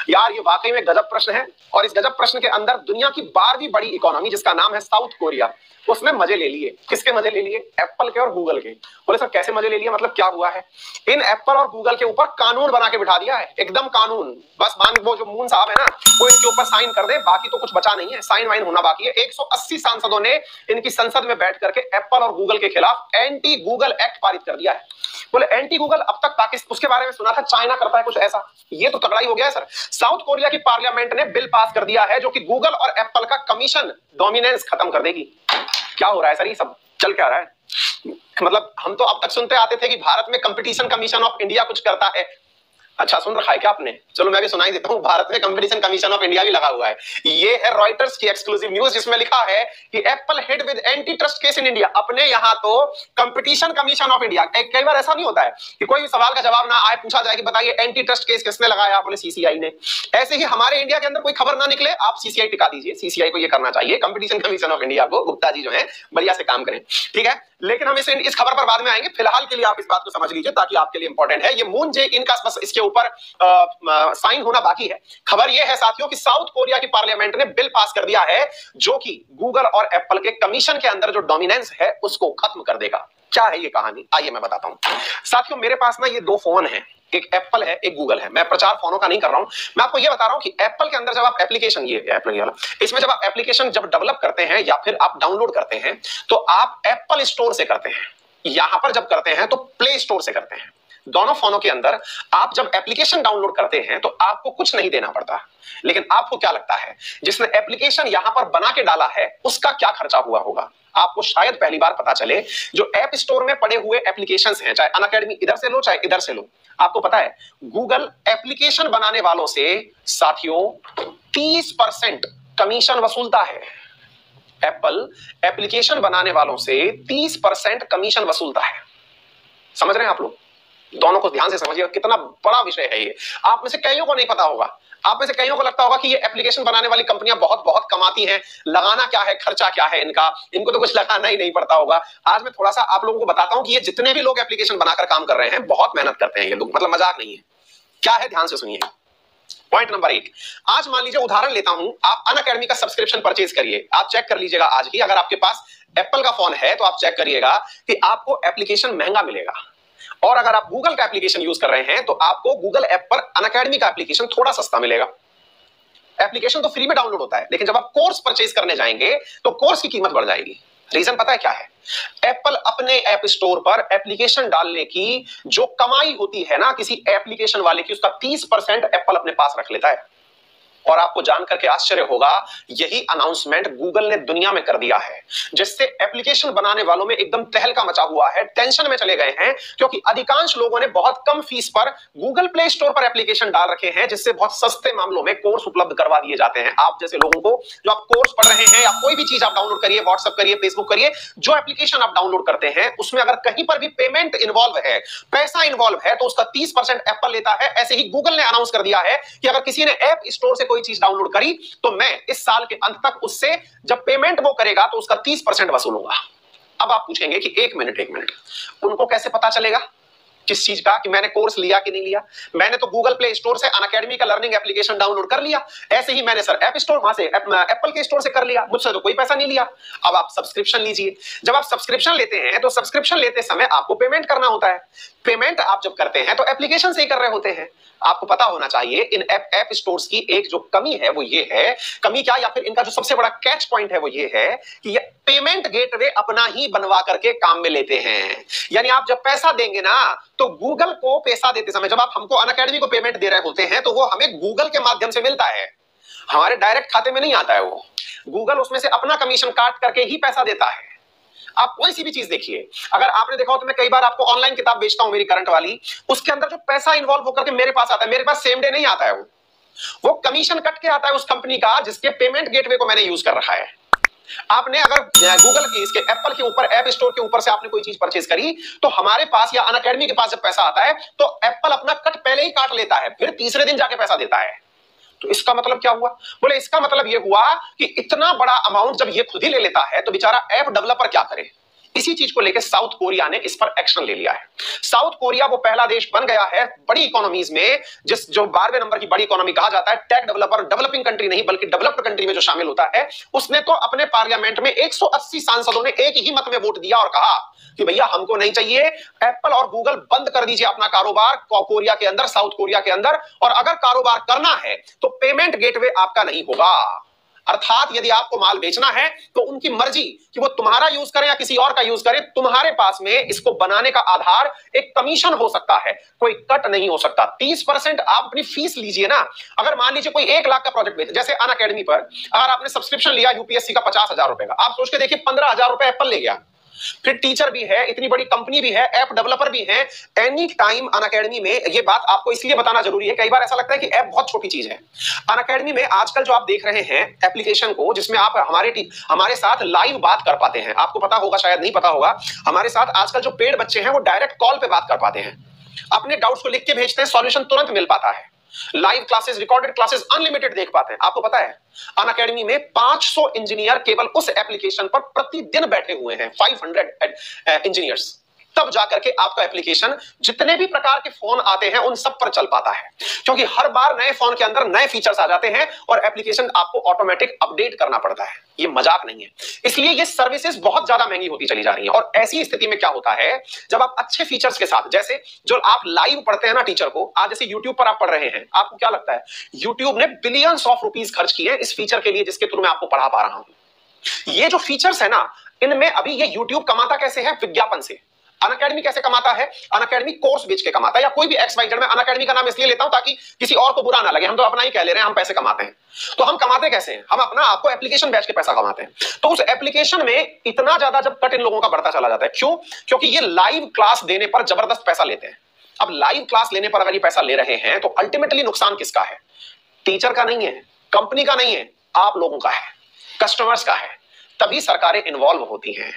यार ये वाकई में गजब प्रश्न है, और इस गजब प्रश्न के अंदर दुनिया की 12वीं बड़ी इकोनॉमी जिसका नाम है साउथ कोरिया, उसने मजे ले लिए। किसके मजे ले लिए? एप्पल के और गूगल के। बोले सर कैसे मजे ले लिए, मतलब क्या हुआ है? इन एप्पल और गूगल के ऊपर कानून बना के बिठा दिया है, एकदम कानून। बस मान वो जो मून साहब है ना, वो इसके ऊपर साइन कर दे, बाकी तो कुछ बचा नहीं है, साइन वाइन होना बाकी है। 180 सांसदों ने इनकी संसद में बैठ करके एप्पल और गूगल के खिलाफ एंटी गूगल एक्ट पारित कर दिया है। बोले एंटी गूगल, अब तक पाकिस्तान उसके बारे में सुना था, चाइना करता है कुछ ऐसा। ये तो तगड़ा ही हो गया है सर। साउथ कोरिया की पार्लियामेंट ने बिल पास कर दिया है जो कि गूगल और एप्पल का कमीशन डोमिनेंस खत्म कर देगी। क्या हो रहा है सर, ये सब चल क्या रहा है? मतलब हम तो अब तक सुनते आते थे कि भारत में कंपटीशन कमीशन ऑफ इंडिया कुछ करता है। अच्छा सुन रखा है क्या आपने? चलो मैं भी सुनाई देता हूं, भारत में कंपटीशन कमीशन ऑफ इंडिया भी लगा हुआ है। ये है रॉयटर्स की एक्सक्लूसिव न्यूज, जिसमें लिखा है कि Apple hit with anti trust case in India. अपने यहां तो कंपटीशन कमीशन ऑफ इंडिया, कई बार ऐसा नहीं होता है कि कोई भी सवाल का जवाब ना आए, पूछा जाए कि बताइए एंटी ट्रस्ट केस किसने लगाया? बोले सीसीआई ने। ऐसे ही हमारे इंडिया के अंदर कोई खबर ना निकले, आप सीसीआई टिका दीजिए, सीसीआई को ये करना चाहिए, कंपटीशन कमीशन ऑफ इंडिया को। गुप्ता जी जो है बढ़िया से काम करें, ठीक है। लेकिन हम इस खबर पर बाद में आएंगे, फिलहाल के लिए आप इस बात को समझ लीजिए ताकि आपके लिए इंपॉर्टेंट है। ये मून जे इनका बस इसके ऊपर साइन होना बाकी है। खबर यह है साथियों कि साउथ कोरिया की पार्लियामेंट ने बिल पास कर दिया है जो कि गूगल और एप्पल के कमीशन के अंदर जो डोमिनेंस है उसको खत्म कर देगा। क्या है ये कहानी, आइए मैं बताता हूं। साथियों मेरे पास ना ये दो फोन है, एक एप्पल है एक गूगल है। मैं प्रचार फोनों का नहीं कर रहा हूं, मैं आपको ये बता रहा हूं कि एप्पल के अंदर जब आप एप्लीकेशन, ये एप्पल वाला, इसमें जब आप एप्लीकेशन जब डेवलप करते हैं या फिर आप डाउनलोड करते हैं तो आप एप्पल स्टोर से करते हैं। यहां पर जब करते हैं तो प्ले स्टोर से करते हैं। दोनों फोनों के अंदर आप जब एप्लीकेशन डाउनलोड करते हैं तो आपको कुछ नहीं देना पड़ता। लेकिन आपको क्या लगता है जिसने एप्लीकेशन यहां पर बना के डाला है उसका क्या खर्चा हुआ होगा? आपको शायद पहली बार पता चले, जो ऐप स्टोर में पड़े हुए एप्लीकेशंस हैं, चाहे अनअकैडमी इधर से लो चाहे इधर से लो, आपको पता है गूगल एप्लीकेशन बनाने वालों से साथियों 30% कमीशन वसूलता है। एप्पल एप्लीकेशन बनाने वालों से 30% कमीशन वसूलता है। समझ रहे हैं आप लोग? दोनों को ध्यान से समझिए, कितना बड़ा विषय है ये। आप में से कईयों को नहीं पता होगा, आप में से कईयों को लगता होगा कि ये एप्लीकेशन बनाने वाली कंपनियां बहुत बहुत कमाती हैं, लगाना क्या है, खर्चा क्या है इनका, इनको तो कुछ लगाना ही नहीं पड़ता होगा। आज मैं थोड़ा सा आप लोगों को बताता हूं कि ये जितने भी लोग एप्लीकेशन बनाकर काम कर रहे हैं बहुत मेहनत करते हैं ये लोग, मतलब मजाक नहीं है। क्या है ध्यान से सुनिए। पॉइंट नंबर 1, आज मान लीजिए उदाहरण लेता हूं, आप अनअकैडमी का सब्सक्रिप्शन परचेज करिए। आप चेक कर लीजिएगा आज ही, अगर आपके पास एप्पल का फोन है तो आप चेक करिएगा कि आपको एप्लीकेशन महंगा मिलेगा, और अगर आप गूगल का एप्लीकेशन यूज कर रहे हैं तो आपको गूगल ऐप पर अनअकैडमी का एप्लीकेशन थोड़ा सस्ता मिलेगा। एप्लीकेशन तो फ्री में डाउनलोड होता है, लेकिन जब आप कोर्स परचेज करने जाएंगे तो कोर्स की कीमत बढ़ जाएगी। रीजन पता है क्या है? एप्पल अपने ऐप स्टोर पर एप्लीकेशन डालने की जो कमाई होती है ना किसी एप्लीकेशन वाले की, उसका 30% एप्पल अपने पास रख लेता है। और आपको जानकर के आश्चर्य होगा, यही अनाउंसमेंट गूगल ने दुनिया में कर दिया है, जिससे एप्लीकेशन बनाने वालों में एकदम तहलका मचा हुआ है, टेंशन में चले गए हैं, क्योंकि अधिकांश लोगों ने बहुत कम फीस पर गूगल प्ले स्टोर पर एप्लीकेशन डाल रखे हैं, जिससे बहुत सस्ते मामलों में कोर्स उपलब्ध करवा दिए जाते हैं। आप जैसे लोगों को, जो आप कोर्स पढ़ रहे हैं या कोई भी चीज आप डाउनलोड करिए, व्हाट्सएप करिए, फेसबुक करिए, जो एप्लीकेशन आप डाउनलोड करते हैं उसमें अगर कहीं पर भी पेमेंट इन्वॉल्व है, पैसा इन्वॉल्व है, तो उसका 30% एप्पल लेता है। ऐसे ही गूगल ने अनाउंस कर दिया है कि अगर किसी ने ऐप स्टोर से कोई चीज डाउनलोड करी तो मैं इस साल के अंत तक उससे जब पेमेंट वो करेगा तो उसका 30% वसूलूंगा। अब आप पूछेंगे कि एक मिनट, उनको कैसे पता चलेगा किस चीज का, कि मैंने कोर्स लिया कि नहीं लिया? मैंने तो गूगल प्ले स्टोर से अनअकैडमी का लर्निंग एप्लीकेशन डाउनलोड कर लिया, ऐसे ही मैंने सर ऐप स्टोर वहां से एप्पल के स्टोर से कर लिया, मुझसे तो कोई पैसा नहीं लिया। अब आप सब्सक्रिप्शन लीजिए, जब आप सब्सक्रिप्शन लेते हैं तो सब्सक्रिप्शन लेते समय आपको पेमेंट करना होता है। पेमेंट आप जब करते हैं तो एप्लीकेशन से ही कर रहे होते हैं। आपको पता होना चाहिए इन ऐप स्टोर्स की एक जो कमी है वो ये है, कमी क्या या फिर इनका जो सबसे बड़ा कैच पॉइंट है वो ये है कि ये पेमेंट गेटवे अपना ही बनवा करके काम में लेते हैं। यानी आप जब पैसा देंगे ना तो गूगल को पैसा देते समय, जब आप हमको अनअकैडमी को पेमेंट दे रहे होते हैं तो वो हमें गूगल के माध्यम से मिलता है, हमारे डायरेक्ट खाते में नहीं आता है। वो गूगल उसमें से अपना कमीशन काट करके ही पैसा देता है। आप कोई सी भी चीज देखिए, अगर आपने देखा हो तो मैं कई बार आपको ऑनलाइन किताब बेचता हूं मेरी करंट वाली, उसके अंदर जो पैसा इन्वॉल्व होकर के मेरे पास आता है, मेरे पास सेम डे नहीं आता है, वो कमीशन कट के आता है उस कंपनी का जिसके पेमेंट गेटवे को मैंने यूज कर रखा है। आपने अगर गूगल की, इसके एप्पल के ऊपर, ऐप स्टोर के ऊपर से आपने कोई चीज परचेज करी तो हमारे पास या अनअकैडमी के पास जब पैसा आता है तो एप्पल अपना कट पहले ही काट लेता है, फिर तीसरे दिन जाके पैसा देता है। तो इसका मतलब क्या हुआ? बोले इसका मतलब यह हुआ कि इतना बड़ा अमाउंट जब ये खुद ही ले लेता है तो बेचारा ऐप डेवलपर क्या करे? इसी चीज को लेकर साउथ कोरिया ने इस पर एक्शन ले लिया है। साउथ कोरिया वो पहला देश बन गया है बड़ी इकोनॉमीज में, जिस जो 12वें नंबर की बड़ी इकोनॉमी कहा जाता है, टेक डेवलपर, डेवलपिंग कंट्री नहीं बल्कि डेवलप्ड कंट्री में जो शामिल होता है, उसने तो अपने पार्लियामेंट में 180 सांसदों ने एक ही मत में वोट दिया और कहा कि भैया हमको नहीं चाहिए, एप्पल और गूगल बंद कर दीजिए अपना कारोबार कोरिया के अंदर, साउथ कोरिया के अंदर, और अगर कारोबार करना है तो पेमेंट गेटवे आपका नहीं होगा। अर्थात यदि आपको माल बेचना है तो उनकी मर्जी कि वो तुम्हारा यूज करें या किसी और का यूज करें, तुम्हारे पास में इसको बनाने का आधार एक कमीशन हो सकता है, कोई कट नहीं हो सकता। 30% आप अपनी फीस लीजिए ना। अगर मान लीजिए कोई 1 लाख का प्रोजेक्ट बेचे, जैसे अनअकैडमी पर अगर आपने सब्सक्रिप्शन लिया यूपीएससी का 50,000 रुपए का, आप सोच के देखिए 15,000 रुपए एप्पल ले गया, फिर टीचर भी है, इतनी बड़ी कंपनी भी है, ऐप डेवलपर भी है, एनी टाइम अनअकैडमी में। ये बात आपको इसलिए बताना जरूरी है, कई बार ऐसा लगता है कि ऐप बहुत छोटी चीज है। अनअकैडमी में आजकल जो आप देख रहे हैं एप्लीकेशन को, जिसमें आप हमारे साथ लाइव बात कर पाते हैं, आपको पता होगा शायद नहीं पता होगा, हमारे साथ आजकल जो पेड बच्चे हैं वो डायरेक्ट कॉल पे बात कर पाते हैं, अपने डाउट्स को लिख के भेजते हैं, सॉल्यूशन तुरंत मिल पाता है, live classes, recorded classes unlimited देख पाते हैं। आपको पता है अनअकैडमी में 500 इंजीनियर केवल उस एप्लीकेशन पर प्रतिदिन बैठे हुए हैं, 500 इंजीनियर्स। तब जाकर के आपका एप्लीकेशन जितने भी प्रकार के फोन आते हैं उन सब पर चल पाता है, क्योंकि हर बार नए फोन के अंदर नए फीचर्स आ जाते हैं और एप्लीकेशन आपको ऑटोमेटिक अपडेट करना पड़ता है। ये मजाक नहीं है, इसलिए ये सर्विसेज बहुत ज्यादा महंगी होती चली जा रही हैं। और ऐसी स्थिति में क्या होता है, जब आप अच्छे फीचर्स के साथ, जैसे जो आप लाइव पढ़ते हैं ना टीचर को, आज जैसे यूट्यूब पर आप पढ़ रहे हैं, आपको क्या लगता है यूट्यूब ने बिलियंस ऑफ रुपीस खर्च किए इस फीचर के लिए जिसके थ्रू मैं आपको पढ़ा पा रहा हूं। ये जो फीचर्स है ना, इनमें अभी ये यूट्यूब कमाता कैसे है? विज्ञापन से। अनअकैडमी कैसे कमाता है? अनअकैडमी कोर्स बेच के कमाता है, या कोई भी XYZ। में अनअकैडमी का नाम इसलिए लेता हूं ताकि किसी और को बुरा ना लगे, हम तो अपना ही कह ले रहे हैं, हम पैसे कमाते हैं। तो हम कमाते कैसे हैं? हम अपना आपको एप्लीकेशन बेच के पैसा कमाते हैं। तो उस एप्लीकेशन में इतना ज्यादा जब कट इन लोगों का बढ़ता चला जाता है, क्यों? क्योंकि ये लाइव क्लास देने पर जबरदस्त पैसा लेते हैं। अब लाइव क्लास लेने पर अगर ये पैसा ले रहे हैं तो अल्टीमेटली नुकसान किसका है? टीचर का नहीं है, कंपनी का नहीं है, आप लोगों का है, कस्टमर्स का है। तभी सरकारें इन्वॉल्व होती हैं।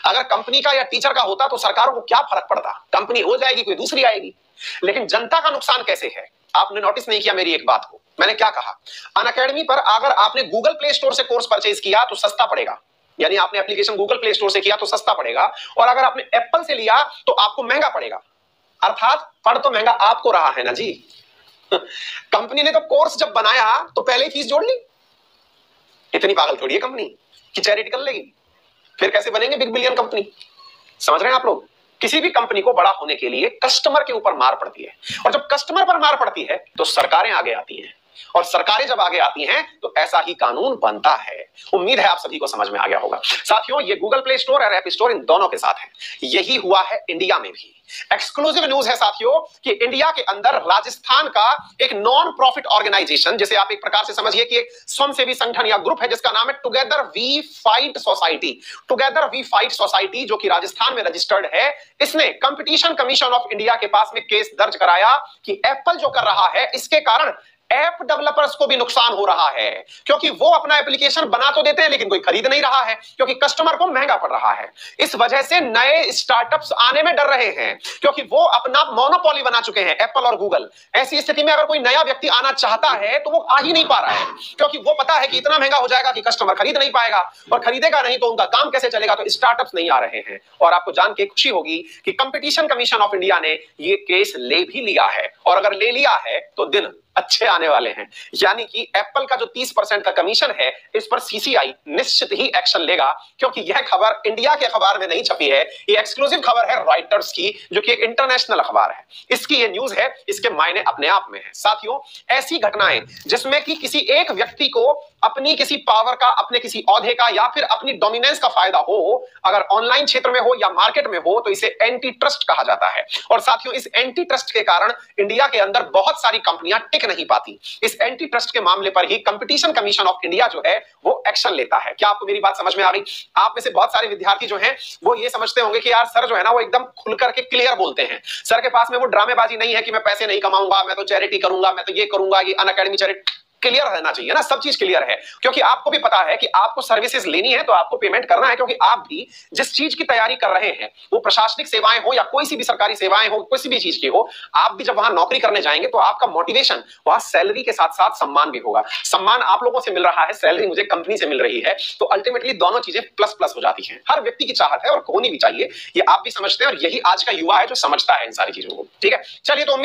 अगर कंपनी का या टीचर का होता तो सरकारों को क्या फर्क पड़ता, कंपनी हो जाएगी, कोई दूसरी आएगी। लेकिन जनता का नुकसान कैसे है? आपने नोटिस नहीं किया मेरी एक बात को? मैंने क्या कहा, अनअकैडमी पर अगर आपने गूगल प्ले स्टोर से कोर्स परचेज किया तो सस्ता पड़ेगा, यानी आपने एप्लीकेशन गूगल प्ले स्टोर से किया तो सस्ता पड़ेगा, और अगर आपने एप्पल से लिया तो आपको महंगा पड़ेगा। अर्थात पढ़ तो महंगा आपको रहा है ना जी। कंपनी ने तो कोर्स जब बनाया तो पहले ही फीस जोड़ ली। इतनी पागल थोड़ी है कंपनी कि चैरिटी कर लेगी। फिर कैसे बनेंगे बिग बिलियन कंपनी? समझ रहे हैं आप लोग? किसी भी कंपनी को बड़ा होने के लिए कस्टमर के ऊपर मार पड़ती है, और जब कस्टमर पर मार पड़ती है तो सरकारें आगे आती हैं, और सरकारें जब आगे आती हैं तो ऐसा ही कानून बनता है। उम्मीद है आप सभी को समझ में आ गया होगा। साथियों, ये गूगल प्ले स्टोर और ऐप स्टोर इन दोनों के साथ है। यही हुआ है इंडिया में भी। एक्सक्लूसिव न्यूज है साथियों कि इंडिया के अंदर राजस्थान का एक नॉन प्रॉफिट ऑर्गेनाइजेशन, जैसे आप एक प्रकार से समझिए कि एक स्वयंसेवी संगठन या ग्रुप है, जिसका नाम है together we fight society. Together we fight society, जो कि राजस्थान में रजिस्टर्ड है, इसने कंपटीशन कमीशन ऑफ इंडिया के पास में केस दर्ज कराया कि एप्पल जो कर रहा है इसके कारण ऐप डेवलपर्स को भी नुकसान हो रहा है, क्योंकि वो अपना एप्लीकेशन बना तो देते हैं लेकिन कोई खरीद नहीं रहा है, क्योंकि कस्टमर को महंगा पड़ रहा है। इस वजह से नए स्टार्टअप्स आने में डर रहे हैं, क्योंकि वो अपना मोनोपोली बना चुके हैं, एप्पल और गूगल। ऐसी स्थिति में अगर कोई नया व्यक्ति आना चाहता है तो वो आ ही नहीं पा रहा है, क्योंकि वो पता है कि इतना महंगा हो जाएगा कि कस्टमर खरीद नहीं पाएगा, और खरीदेगा नहीं तो उनका काम कैसे चलेगा। तो स्टार्टअप्स नहीं आ रहे हैं। और आपको जान के खुशी होगी कि कंपटीशन कमीशन ऑफ इंडिया ने ये केस ले भी लिया है, और अगर ले लिया है तो दिन अच्छे आने वाले हैं। यानी कि एप्पल का जो 30% का कमीशन है, इस पर सीसीआई निश्चित ही एक्शन लेगा, क्योंकि यह खबर इंडिया के अखबार में नहीं छपी है। ये एक्सक्लूसिव खबर है रॉयटर्स की, जो कि एक इंटरनेशनल अखबार है। इसकी ये न्यूज है, इसके मायने अपने आप में है। साथियों, ऐसी घटनाएं जिसमें कि किसी एक व्यक्ति को अपनी किसी पावर का, अपने किसी औहदे का, या फिर अपनी डोमिनेंस का फायदा हो, अगर ऑनलाइन क्षेत्र में हो या मार्केट में हो, तो इसे एंटी ट्रस्ट कहा जाता है। और साथियों, इस एंटी ट्रस्ट के कारण इंडिया के अंदर बहुत सारी कंपनियां टिक नहीं पाती। इस एंटी ट्रस्ट के मामले पर ही कंपटीशन कमीशन ऑफ इंडिया जो है वो एक्शन लेता है। क्या आपको मेरी बात समझ में आ गई? आप में से बहुत सारे विद्यार्थी जो हैं वो ये समझते होंगे कि यार सर जो है ना वो एकदम खुल करके क्लियर बोलते हैं, सर के पास में वो ड्रामेबाजी नहीं है कि मैं पैसे नहीं कमाऊंगा, मैं तो चैरिटी करूंगा, मैं तो ये करूंगा, ये अनअकैडमी चैरिटी। क्लियर रहना चाहिए ना, सब चीज क्लियर है, क्योंकि आपको भी पता है कि आपको सर्विसेज लेनी है तो आपको पेमेंट करना है, क्योंकि आप भी जिस चीज की तैयारी कर रहे हैं, वो प्रशासनिक सेवाएं हो या कोई सी भी सरकारी सेवाएं हो, किसी भी चीज की हो, आप भी जब वहां नौकरी करने जाएंगे तो आपका मोटिवेशन वहां सैलरी के साथ साथ सम्मान भी होगा। सम्मान आप लोगों से मिल रहा है, सैलरी मुझे कंपनी से मिल रही है, तो अल्टीमेटली दोनों चीजें प्लस प्लस हो जाती हैं। हर व्यक्ति की चाहत है और होनी भी चाहिए, ये आप भी समझते हैं और यही आज का युवा है जो समझता है इन सारी चीजों को। ठीक है, चलिए तो